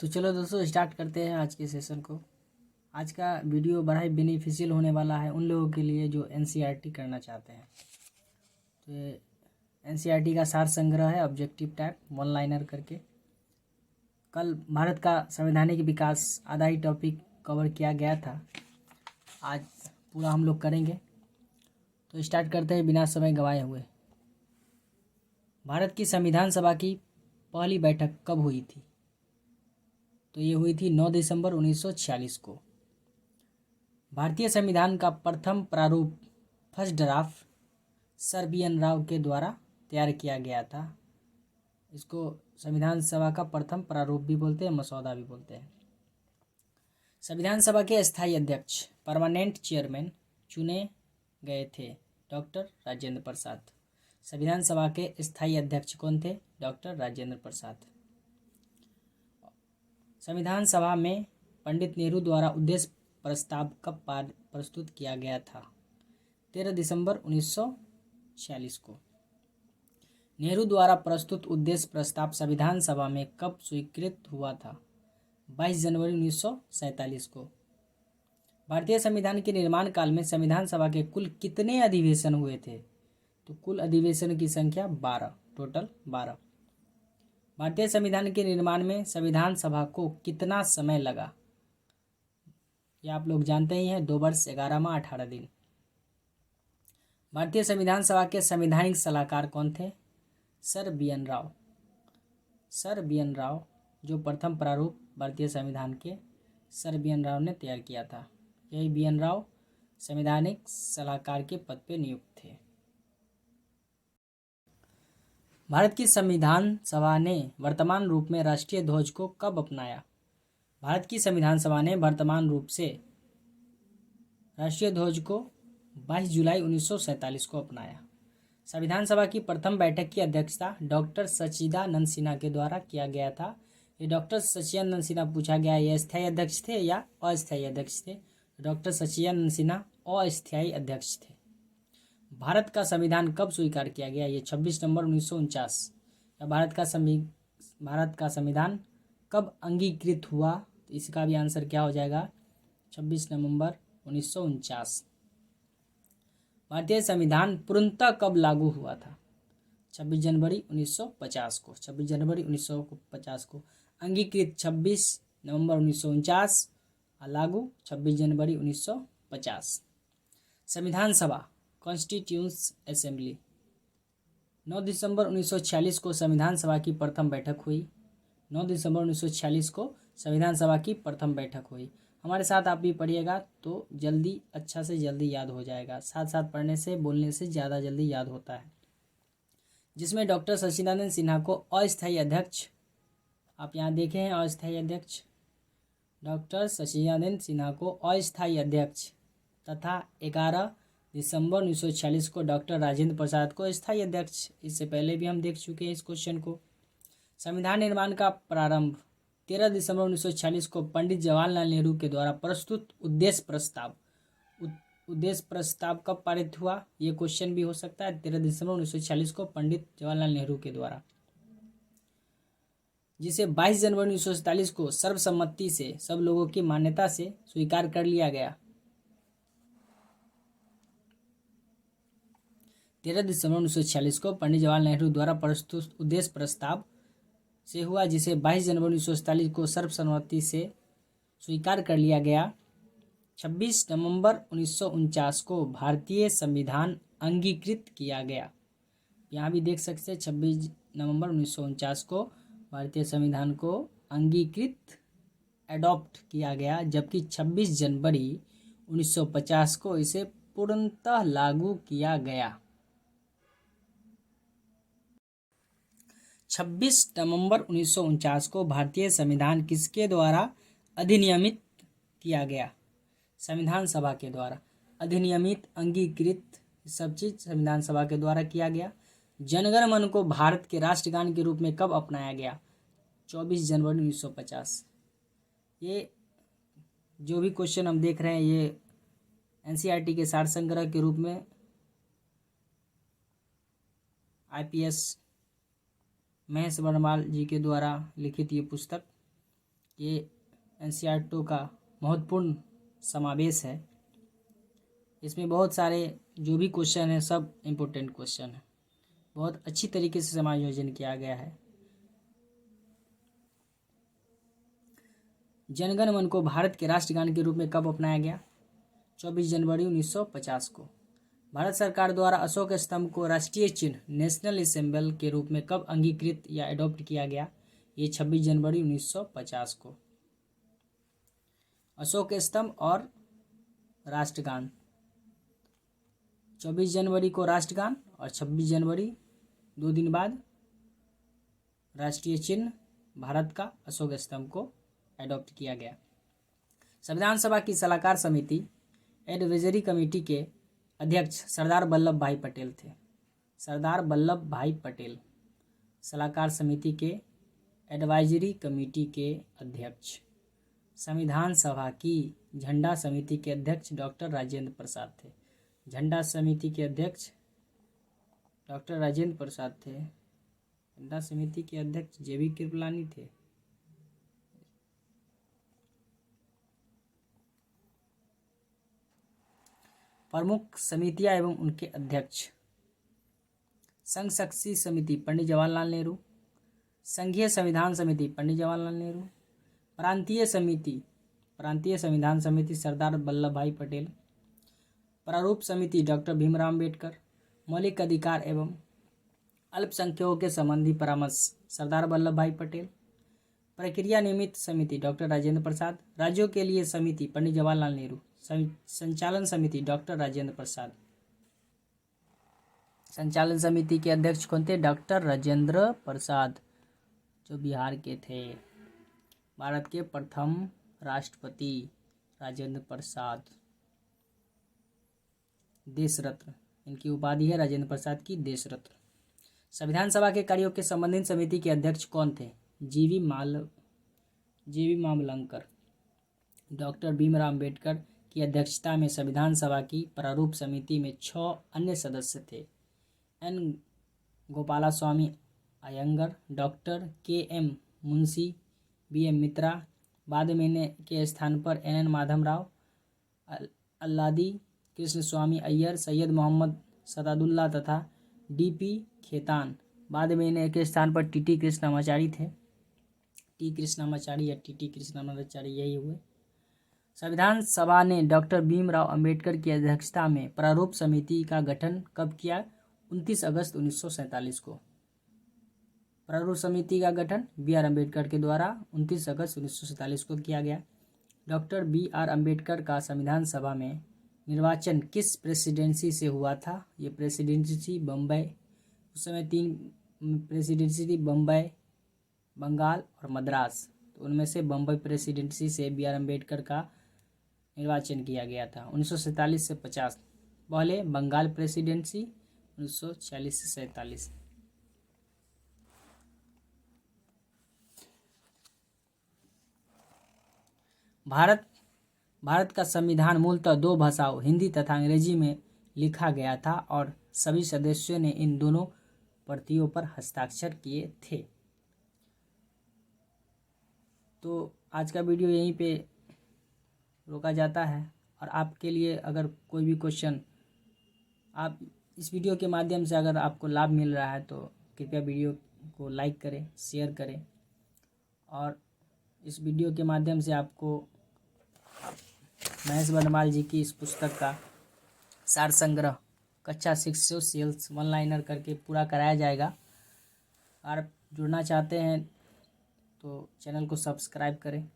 तो चलो दोस्तों स्टार्ट करते हैं आज के सेशन को। आज का वीडियो बड़ा ही बेनिफिशियल होने वाला है उन लोगों के लिए जो एनसीईआरटी करना चाहते हैं। तो एनसीईआरटी का सार संग्रह है ऑब्जेक्टिव टाइप वन लाइनर करके। कल भारत का संवैधानिक विकास आधा ही टॉपिक कवर किया गया था, आज पूरा हम लोग करेंगे। तो स्टार्ट करते हैं बिना समय गंवाए हुए। भारत की संविधान सभा की पहली बैठक कब हुई थी? तो ये हुई थी 9 दिसंबर 1946 को। भारतीय संविधान का प्रथम प्रारूप first draft sir BN. Rao के द्वारा तैयार किया गया था। इसको संविधान सभा का प्रथम प्रारूप भी बोलते हैं, मसौदा भी बोलते हैं। संविधान सभा के स्थायी अध्यक्ष परमानेंट चेयरमैन चुने गए थे डॉक्टर राजेंद्र प्रसाद। संविधान सभा के स्थायी अध्यक्ष कौन थे? डॉक्टर राजेंद्र प्रसाद। संविधान सभा में पंडित नेहरू द्वारा उद्देश्य प्रस्ताव कब प्रस्तुत किया गया था? 13 दिसंबर 1946 को। नेहरू द्वारा प्रस्तुत उद्देश्य प्रस्ताव संविधान सभा में कब स्वीकृत हुआ था? 22 जनवरी 1947 को। भारतीय संविधान के निर्माण काल में संविधान सभा के कुल कितने अधिवेशन हुए थे? तो कुल अधिवेशन की संख्या 12, टोटल 12। भारतीय संविधान के निर्माण में संविधान सभा को कितना समय लगा? ये आप लोग जानते ही हैं, 2 वर्ष 11 माह 18 दिन। भारतीय संविधान सभा के संवैधानिक सलाहकार कौन थे? Sir BN. Rao. Sir BN. Rao जो प्रथम प्रारूप भारतीय संविधान के सर बी.एन. राव ने तैयार किया था। यही बी.एन. राव संवैधानिक सलाहकार के पद पर नियुक्त थे। भारत की संविधान सभा ने वर्तमान रूप में राष्ट्रीय ध्वज को कब अपनाया? भारत की संविधान सभा ने वर्तमान रूप से राष्ट्रीय ध्वज को 22 जुलाई 1947 को अपनाया। संविधान सभा की प्रथम बैठक की अध्यक्षता डॉक्टर सच्चिदानंद सिन्हा के द्वारा किया गया था। ये डॉक्टर सच्चिदानंद सिन्हा पूछा गया, ये स्थायी अध्यक्ष थे या अस्थायी अध्यक्ष थे? डॉक्टर सच्चिदानंद सिन्हा अस्थायी अध्यक्ष थे। भारत का संविधान कब स्वीकार किया गया? ये 26 नवंबर 1949। भारत का संविधान कब अंगीकृत हुआ? तो इसका भी आंसर क्या हो जाएगा? 26 नवंबर 1949। भारतीय संविधान पूर्णतः कब लागू हुआ था? 26 जनवरी 1950 को। 26 जनवरी 1950 को अंगीकृत 26 नवंबर 1949 और लागू 26 जनवरी 1950। संविधान सभा कॉन्स्टिट्यूंट असेंबली 9 दिसंबर 1946 को संविधान सभा की प्रथम बैठक हुई। 9 दिसंबर 1946 को संविधान सभा की प्रथम बैठक हुई। हमारे साथ आप भी पढ़िएगा तो जल्दी, अच्छा से जल्दी याद हो जाएगा। साथ साथ पढ़ने से, बोलने से ज़्यादा जल्दी याद होता है। जिसमें डॉक्टर सच्चिदानंद सिन्हा को अस्थायी अध्यक्ष, आप यहाँ देखे हैं अस्थायी अध्यक्ष, डॉक्टर सच्चिदानंद सिन्हा को अस्थायी अध्यक्ष तथा 11 दिसंबर 1946 को डॉक्टर राजेंद्र प्रसाद को स्थायी अध्यक्ष। इससे पहले भी हम देख चुके हैं इस क्वेश्चन को। संविधान निर्माण का प्रारंभ 13 दिसंबर 1946 को पंडित जवाहरलाल नेहरू के द्वारा प्रस्तुत उद्देश्य प्रस्ताव कब पारित हुआ? ये क्वेश्चन भी हो सकता है। 13 दिसंबर 1946 को पंडित जवाहरलाल नेहरू के द्वारा, जिसे 22 जनवरी 1947 को सर्वसम्मति से, सब लोगों की मान्यता से स्वीकार कर लिया गया। 13 दिसंबर 1946 को पंडित जवाहरलाल नेहरू द्वारा प्रस्तुत उद्देश्य प्रस्ताव से हुआ, जिसे 22 जनवरी 1947 को सर्वसम्मति से स्वीकार कर लिया गया। 26 नवंबर 1949 को भारतीय संविधान अंगीकृत किया गया। यहाँ भी देख सकते हैं 26 नवंबर 1949 को भारतीय संविधान को अंगीकृत, एडॉप्ट किया गया, जबकि 26 जनवरी 1950 को इसे पूर्णतः लागू किया गया। 26 नवंबर 1949 को भारतीय संविधान किसके द्वारा अधिनियमित किया गया? संविधान सभा के द्वारा अधिनियमित, अंगीकृत, सब चीज संविधान सभा के द्वारा किया गया। जनगण मन को भारत के राष्ट्रगान के रूप में कब अपनाया गया? 24 जनवरी 1950। ये जो भी क्वेश्चन हम देख रहे हैं ये एनसीईआरटी के सार संग्रह के रूप में आईपीएस महेश वर्णवाल जी के द्वारा लिखित ये पुस्तक ये एनसीईआरटी का महत्वपूर्ण समावेश है। इसमें बहुत सारे जो भी क्वेश्चन हैं सब इम्पोर्टेंट क्वेश्चन हैं। बहुत अच्छी तरीके से समायोजन किया गया है। जनगण मन को भारत के राष्ट्रगान के रूप में कब अपनाया गया? 24 जनवरी 1950 को। भारत सरकार द्वारा अशोक स्तंभ को राष्ट्रीय चिन्ह नेशनल सिंबल के रूप में कब अंगीकृत या एडॉप्ट किया गया? ये 26 जनवरी 1950 को। अशोक स्तंभ और राष्ट्रगान, 24 जनवरी को राष्ट्रगान और 26 जनवरी 2 दिन बाद राष्ट्रीय चिन्ह भारत का अशोक स्तंभ को एडॉप्ट किया गया। संविधान सभा की सलाहकार समिति एडवाइजरी कमेटी के अध्यक्ष सरदार वल्लभ भाई पटेल थे। सरदार वल्लभ भाई पटेल सलाहकार समिति के एडवाइजरी कमेटी के अध्यक्ष। संविधान सभा की झंडा समिति के अध्यक्ष डॉक्टर राजेंद्र प्रसाद थे। झंडा समिति के अध्यक्ष डॉक्टर राजेंद्र प्रसाद थे। झंडा समिति के अध्यक्ष जेबी कृपलानी थे। प्रमुख समितियां एवं उनके अध्यक्ष। संघ शक्ति समिति पंडित जवाहरलाल नेहरू। संघीय संविधान समिति पंडित जवाहरलाल नेहरू। प्रांतीय संविधान समिति सरदार वल्लभ भाई पटेल। प्रारूप समिति डॉक्टर भीमराव अम्बेडकर। मौलिक अधिकार एवं अल्पसंख्यकों के संबंधी परामर्श सरदार वल्लभ भाई पटेल। प्रक्रिया निमित्त समिति डॉक्टर राजेंद्र प्रसाद। राज्यों के लिए समिति पंडित जवाहरलाल नेहरू। संचालन समिति डॉक्टर राजेंद्र प्रसाद। संचालन समिति के अध्यक्ष कौन थे? डॉक्टर राजेंद्र प्रसाद, जो बिहार के थे। भारत के प्रथम राष्ट्रपति राजेंद्र प्रसाद। देश रत्न इनकी उपाधि है, राजेंद्र प्रसाद की देश रत्न। संविधान सभा के कार्यों के संबंधित समिति के अध्यक्ष कौन थे? जीवी मावलंकर। डॉक्टर भीमराव अम्बेडकर की अध्यक्षता में संविधान सभा की प्रारूप समिति में 6 अन्य सदस्य थे। N Gopalaswami Ayyangar, doctor K M. Munshi, B M. Mitra, बाद में के स्थान पर एन माधवराव, अल्लादी कृष्णस्वामी अय्यर, सैयद मोहम्मद सदादुल्ला तथा डी.पी. खेतान। बाद में इन्हें के स्थान पर टी.टी. कृष्णमाचारी थे। टी कृष्णमाचारी या टी.टी. कृष्णमाचारी यही हुए। संविधान सभा ने डॉक्टर भीमराव अंबेडकर की अध्यक्षता में प्रारूप समिति का गठन कब किया? 29 अगस्त 1947 को। प्रारूप समिति का गठन बी.आर. अम्बेडकर के द्वारा 29 अगस्त 1947 को किया गया। Doctor B R. अम्बेडकर का संविधान सभा में निर्वाचन किस प्रेसिडेंसी से हुआ था? ये प्रेसिडेंसी बम्बई, उस समय 3 प्रेसिडेंसी थी, बम्बई, बंगाल और मद्रास। तो उनमें से बम्बई प्रेसिडेंसी से बी.आर. अम्बेडकर का निर्वाचन किया गया था 1947 से 50। पहले बंगाल प्रेसिडेंसी 1946 से 47। भारत का संविधान मूलतः 2 भाषाओं हिंदी तथा अंग्रेजी में लिखा गया था और सभी सदस्यों ने इन दोनों प्रतियों पर हस्ताक्षर किए थे। तो आज का वीडियो यहीं पे रोका जाता है। और आपके लिए अगर कोई भी क्वेश्चन, आप इस वीडियो के माध्यम से अगर आपको लाभ मिल रहा है तो कृपया वीडियो को लाइक करें, शेयर करें। और इस वीडियो के माध्यम से आपको महेश वर्णमाल जी की इस पुस्तक का सार संग्रह कक्षा 6 सोशल्स 1 लाइनर करके पूरा कराया जाएगा। और जुड़ना चाहते हैं तो चैनल को सब्सक्राइब करें।